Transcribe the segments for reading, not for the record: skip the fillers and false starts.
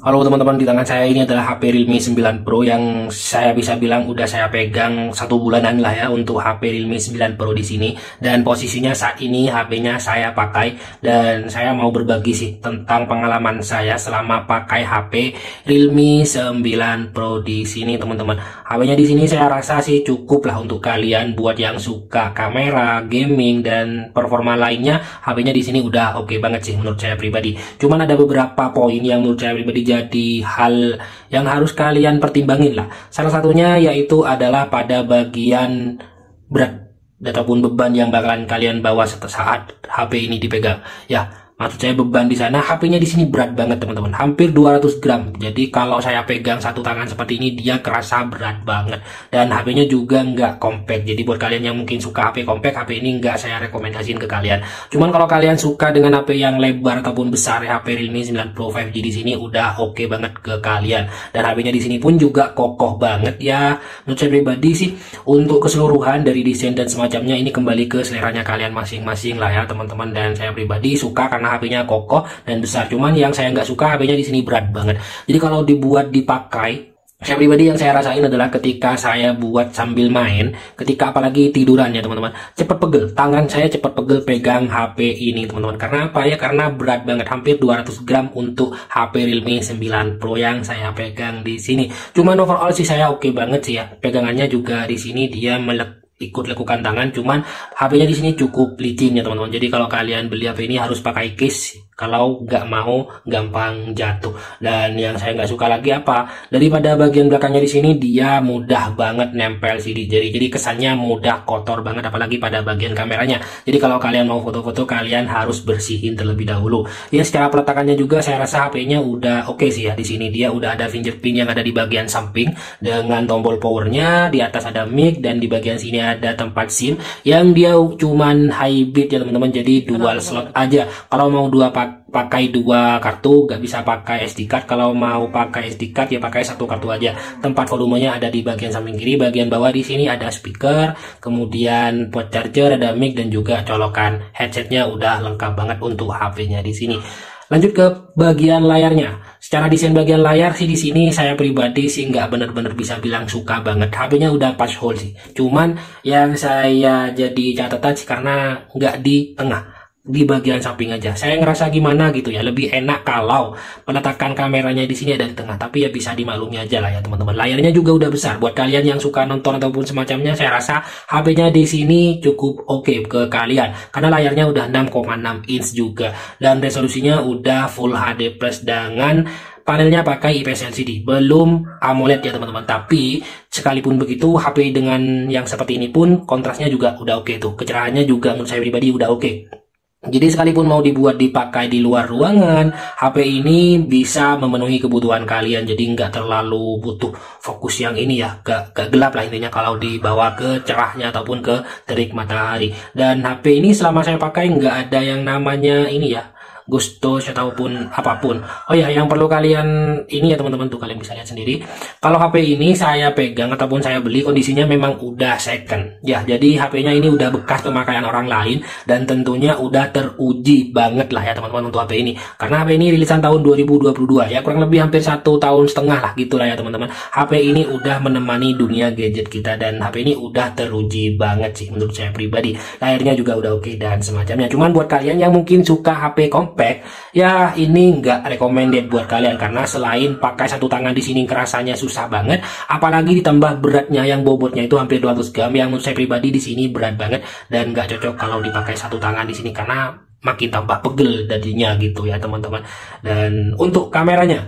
Halo teman-teman, di tangan saya ini adalah HP Realme 9 Pro yang saya bisa bilang udah saya pegang 1 bulanan lah ya untuk HP Realme 9 Pro di sini. Dan posisinya saat ini HP-nya saya pakai dan saya mau berbagi sih tentang pengalaman saya selama pakai HP Realme 9 Pro di sini teman-teman. HP-nya di sini saya rasa sih cukup lah untuk kalian buat yang suka kamera, gaming dan performa lainnya. HP-nya di sini udah oke banget sih menurut saya pribadi. Cuman ada beberapa poin yang menurut saya pribadi jadi hal yang harus kalian pertimbangin lah. Salah satunya yaitu adalah pada bagian berat ataupun beban yang bakalan kalian bawa saat HP ini dipegang. Ya, maksud saya beban di sana, HP-nya di sini berat banget teman-teman, hampir 200 gram. Jadi kalau saya pegang satu tangan seperti ini, dia kerasa berat banget. Dan HP-nya juga nggak compact. Jadi buat kalian yang mungkin suka HP compact, HP ini nggak saya rekomendasiin ke kalian. Cuman kalau kalian suka dengan HP yang lebar ataupun besar, HP Realme 9 Pro 5G di sini udah oke banget ke kalian. Dan HP-nya di sini pun juga kokoh banget ya. Menurut saya pribadi sih, untuk keseluruhan dari desain dan semacamnya ini kembali ke seleranya kalian masing-masing lah ya teman-teman. Dan saya pribadi suka karena HP-nya kokoh dan besar. Cuman yang saya nggak suka, HP-nya di sini berat banget. Jadi kalau dibuat dipakai, saya pribadi yang saya rasain adalah ketika saya buat sambil main, ketika apalagi tiduran ya teman-teman, cepet pegel. Tangan saya cepet pegel pegang HP ini teman-teman. Karena apa ya? Karena berat banget, hampir 200 gram untuk HP Realme 9 Pro yang saya pegang di sini. Cuman overall sih saya oke banget sih ya. Pegangannya juga di sini dia ikut lekukan tangan, cuman HP-nya di sini cukup licin ya teman-teman. Jadi kalau kalian beli HP ini harus pakai case kalau nggak mau gampang jatuh. Dan yang saya nggak suka lagi apa, daripada bagian belakangnya di sini dia mudah banget nempel sih di jari. Jadi kesannya mudah kotor banget, apalagi pada bagian kameranya. Jadi kalau kalian mau foto-foto, kalian harus bersihin terlebih dahulu. Ya, secara peletakannya juga saya rasa HP-nya udah oke sih ya. Di sini dia udah ada fingerprint yang ada di bagian samping dengan tombol powernya. Di atas ada mic dan di bagian sini ada tempat SIM yang dia cuman hybrid ya teman-teman. Jadi dual slot aja. Kalau mau pakai dua kartu, nggak bisa pakai SD card. Kalau mau pakai SD card ya pakai satu kartu aja. Tempat volumenya ada di bagian samping kiri. Bagian bawah di sini ada speaker, kemudian port charger, ada mic dan juga colokan headsetnya udah lengkap banget untuk HP-nya di sini. Lanjut ke bagian layarnya. Secara desain bagian layar sih di sini saya pribadi sih nggak bener-bener bisa bilang suka banget. HP-nya udah pas hole sih. Cuman yang saya jadi catatan sih karena nggak di tengah, di bagian samping aja. Saya ngerasa gimana gitu ya, lebih enak kalau peletakan kameranya di sini ada di tengah. Tapi ya bisa dimaklumi aja lah ya teman-teman. Layarnya juga udah besar. Buat kalian yang suka nonton ataupun semacamnya, saya rasa HP-nya di sini cukup oke ke kalian. Karena layarnya udah 6,6 inch juga dan resolusinya udah Full HD plus dengan panelnya pakai IPS LCD, belum AMOLED ya teman-teman. Tapi sekalipun begitu, HP dengan yang seperti ini pun kontrasnya juga udah oke tuh. Kecerahannya juga menurut saya pribadi udah oke. Jadi sekalipun mau dibuat dipakai di luar ruangan, HP ini bisa memenuhi kebutuhan kalian. Jadi nggak terlalu butuh fokus yang ini ya, gak gelap lah intinya kalau dibawa ke cerahnya ataupun ke terik matahari. Dan HP ini selama saya pakai nggak ada yang namanya ini ya, ghost touch ataupun apapun. Oh ya, yang perlu kalian ini ya teman-teman, tuh kalian bisa lihat sendiri. Kalau HP ini saya pegang ataupun saya beli kondisinya memang udah second. Ya, jadi HP-nya ini udah bekas pemakaian orang lain dan tentunya udah teruji banget lah ya teman-teman untuk HP ini. Karena HP ini rilisan tahun 2022 ya, kurang lebih hampir 1,5 tahun lah gitulah ya teman-teman. HP ini udah menemani dunia gadget kita dan HP ini udah teruji banget sih menurut saya pribadi. Layarnya juga udah oke dan semacamnya. Cuman buat kalian yang mungkin suka HP compact, ya ini nggak recommended buat kalian karena selain pakai satu tangan di sini kerasanya susah banget, apalagi ditambah beratnya yang bobotnya itu hampir 200 gram yang menurut saya pribadi di sini berat banget dan nggak cocok kalau dipakai satu tangan di sini karena makin tambah pegel jadinya gitu ya teman-teman. Dan untuk kameranya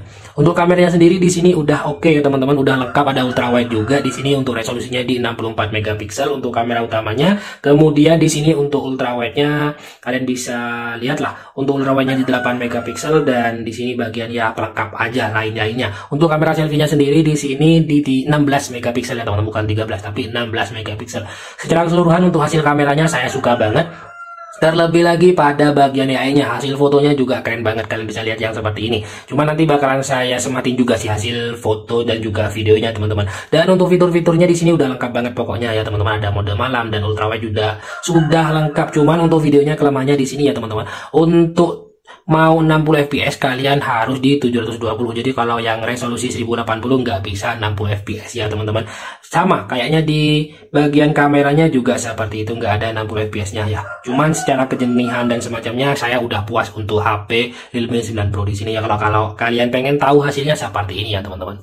sendiri di sini udah oke ya teman-teman, udah lengkap, ada ultrawide juga di sini untuk resolusinya di 64 megapiksel untuk kamera utamanya. Kemudian di sini untuk ultrawide-nya kalian bisa lihat lah, untuk ultrawide-nya di 8 megapiksel dan di sini bagian ya pelengkap aja lainnya. Untuk kamera selfie-nya sendiri di sini di 16 megapiksel ya teman-teman, bukan 13 tapi 16 megapiksel. Secara keseluruhan untuk hasil kameranya saya suka banget. Terlebih lagi pada bagian AI-nya, hasil fotonya juga keren banget, kalian bisa lihat yang seperti ini. Cuma nanti bakalan saya sematin juga sih hasil foto dan juga videonya teman-teman. Dan untuk fitur-fiturnya di sini udah lengkap banget pokoknya ya teman-teman. Ada mode malam dan ultrawide juga sudah lengkap. Cuman untuk videonya kelemahannya di sini ya teman-teman. Untuk mau 60 fps kalian harus di 720. Jadi kalau yang resolusi 1080 nggak bisa 60 fps ya teman-teman. Sama kayaknya di bagian kameranya juga seperti itu, nggak ada 60 fps nya ya. Cuman secara kejernihan dan semacamnya saya udah puas untuk HP Realme 9 Pro di sini ya. Kalau kalian pengen tahu hasilnya seperti ini ya teman-teman.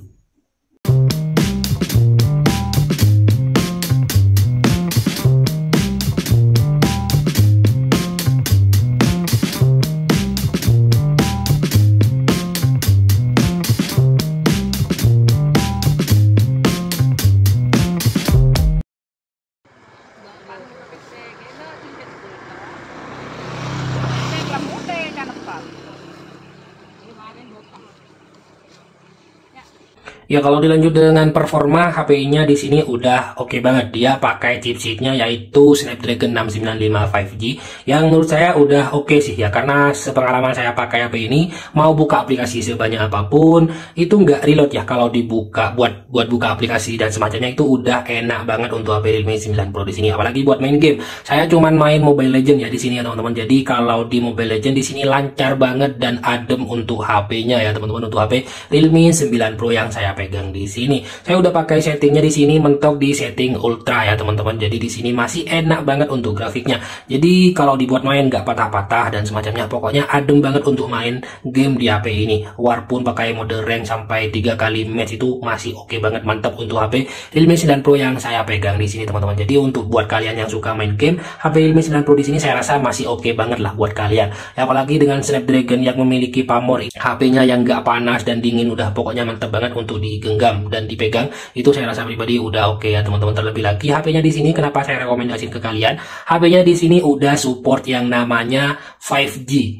Ya kalau dilanjut dengan performa HP-nya di sini udah oke banget. Dia pakai chipsetnya yaitu Snapdragon 695 5G yang menurut saya udah oke sih ya, karena sepengalaman saya pakai HP ini mau buka aplikasi sebanyak apapun itu nggak reload ya. Kalau dibuka buat buka aplikasi dan semacamnya itu udah enak banget untuk HP Realme 9 Pro di sini. Apalagi buat main game. Saya cuman main Mobile Legends ya di sini ya teman-teman. Jadi kalau di Mobile Legends di sini lancar banget dan adem untuk HP-nya ya teman-teman, untuk HP Realme 9 Pro yang saya pegang di sini. Saya udah pakai settingnya di sini mentok di setting ultra ya teman-teman. Jadi di sini masih enak banget untuk grafiknya. Jadi kalau dibuat main nggak patah-patah dan semacamnya, pokoknya adem banget untuk main game di HP ini. Walaupun pakai mode rank sampai 3 kali match itu masih oke banget, mantap untuk HP Realme 9 Pro yang saya pegang di sini teman-teman. Jadi untuk buat kalian yang suka main game, HP Realme 9 Pro di sini saya rasa masih oke banget lah buat kalian. Apalagi dengan Snapdragon yang memiliki pamor HP-nya yang nggak panas dan dingin, udah pokoknya mantap banget untuk digenggam dan dipegang. Itu saya rasa pribadi udah oke ya teman-teman. Terlebih lagi HP-nya di sini kenapa saya rekomendasiin ke kalian? HP-nya di sini udah support yang namanya 5G.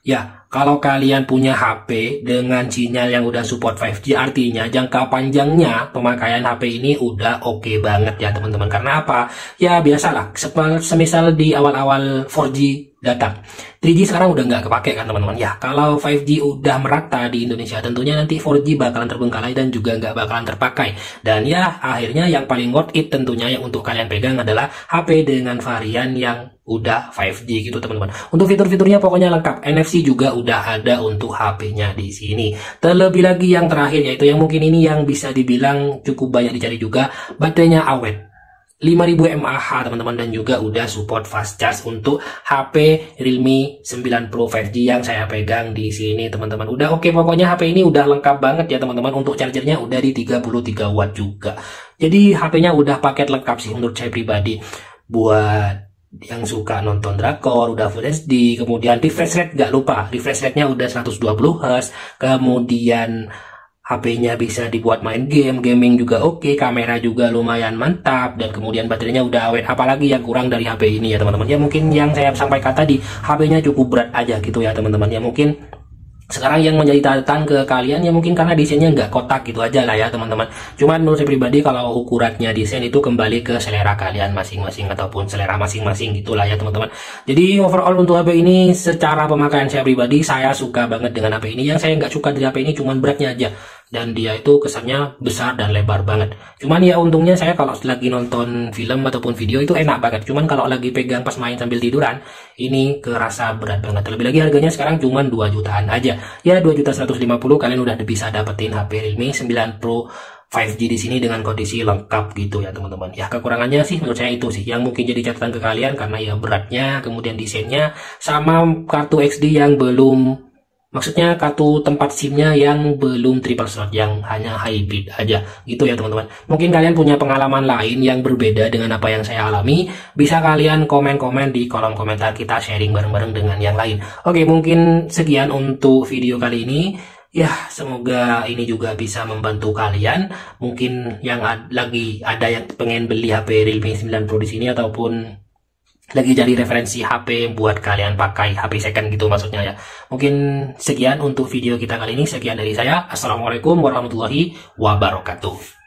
Ya, kalau kalian punya HP dengan sinyal yang udah support 5G, artinya jangka panjangnya pemakaian HP ini udah oke banget ya teman-teman. Karena apa? Ya biasalah, semisal di awal-awal 4G datang, 3G sekarang udah nggak kepake kan teman-teman ya. Kalau 5G udah merata di Indonesia, tentunya nanti 4G bakalan terbengkalai dan juga nggak bakalan terpakai. Dan ya akhirnya yang paling worth it tentunya yang untuk kalian pegang adalah HP dengan varian yang udah 5G gitu teman-teman. Untuk fitur-fiturnya pokoknya lengkap. NFC juga udah ada untuk HP-nya di sini. Terlebih lagi yang terakhir, yaitu yang mungkin ini yang bisa dibilang cukup banyak dicari juga, baterainya awet. 5000 mAh teman-teman, dan juga udah support fast charge untuk HP Realme 9 Pro 5G yang saya pegang di sini teman-teman. Udah oke, pokoknya HP ini udah lengkap banget ya teman-teman. Untuk chargernya udah di 33 watt juga. Jadi HP-nya udah paket lengkap sih menurut saya pribadi. Buat yang suka nonton drakor udah Full HD, kemudian refresh rate gak lupa, refresh rate-nya udah 120 Hz, kemudian HP-nya bisa dibuat main game, gaming juga oke, kamera juga lumayan mantap, dan kemudian baterainya udah awet. Apalagi yang kurang dari HP ini ya teman-teman. Ya mungkin yang saya sampaikan tadi, HP-nya cukup berat aja gitu ya teman-teman. Ya mungkin sekarang yang menjadi catatan ke kalian ya mungkin karena desainnya nggak kotak gitu aja lah ya teman-teman. Cuman menurut saya pribadi kalau ukurannya desain itu kembali ke selera kalian masing-masing ataupun selera masing-masing gitulah ya teman-teman. Jadi overall untuk HP ini secara pemakaian saya pribadi saya suka banget dengan HP ini. Yang saya nggak suka dari HP ini cuman beratnya aja. Dan dia itu kesannya besar dan lebar banget. Cuman ya untungnya saya kalau lagi nonton film ataupun video itu enak banget. Cuman kalau lagi pegang pas main sambil tiduran, ini kerasa berat banget. Terlebih lagi harganya sekarang cuman 2 jutaan aja. Ya 2.150.000 kalian udah bisa dapetin HP Realme 9 Pro 5G di sini dengan kondisi lengkap gitu ya teman-teman. Ya kekurangannya sih menurut saya itu sih yang mungkin jadi catatan ke kalian, karena ya beratnya, kemudian desainnya, sama kartu XD yang belum, maksudnya kartu tempat SIM-nya yang belum triple slot, yang hanya hybrid aja gitu ya teman-teman. Mungkin kalian punya pengalaman lain yang berbeda dengan apa yang saya alami, bisa kalian komen-komen di kolom komentar, kita sharing bareng-bareng dengan yang lain. Oke, mungkin sekian untuk video kali ini. Ya, semoga ini juga bisa membantu kalian. Mungkin yang lagi ada yang pengen beli HP Realme 9 Pro di sini, ataupun lagi jadi referensi HP buat kalian pakai HP second gitu maksudnya ya. Mungkin sekian untuk video kita kali ini. Sekian dari saya. Assalamualaikum warahmatullahi wabarakatuh.